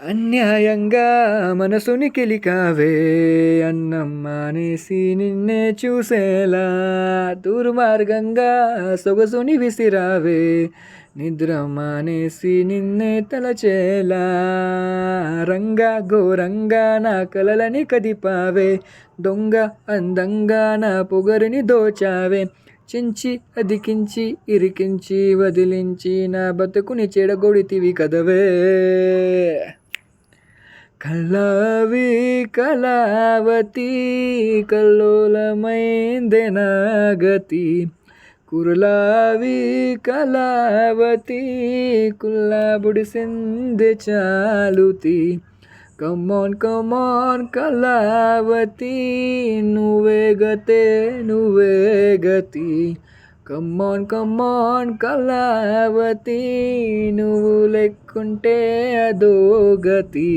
అన్యాయంగా మనసుని కెలికావే, అన్నం మానేసి నిన్నే చూసేలా దుర్మార్గంగా సొగసుని విసిరావే, నిద్ర మానేసి నిన్నే తలచేలా రంగా ఘోరంగా నా కలలని కదిపావే, దొంగ అందంగా నా పొగరుని దోచావే, చించి అదికించి ఇరికించి వదిలించి నా బతుకుని చెడగొడితివి కదవే. కల్లావి కళావతి కల్లోలమైందే నా గతి, కురులావి కళావతి కుల్లాబుడిసిందే చాలుతి. కమాన్ కమాన్ కళావతి, నువ్వే గతే నువ్వే గతి. కమాన్ కమాన్ కళావతి, నువ్వు లేకుంటే అదో గతి.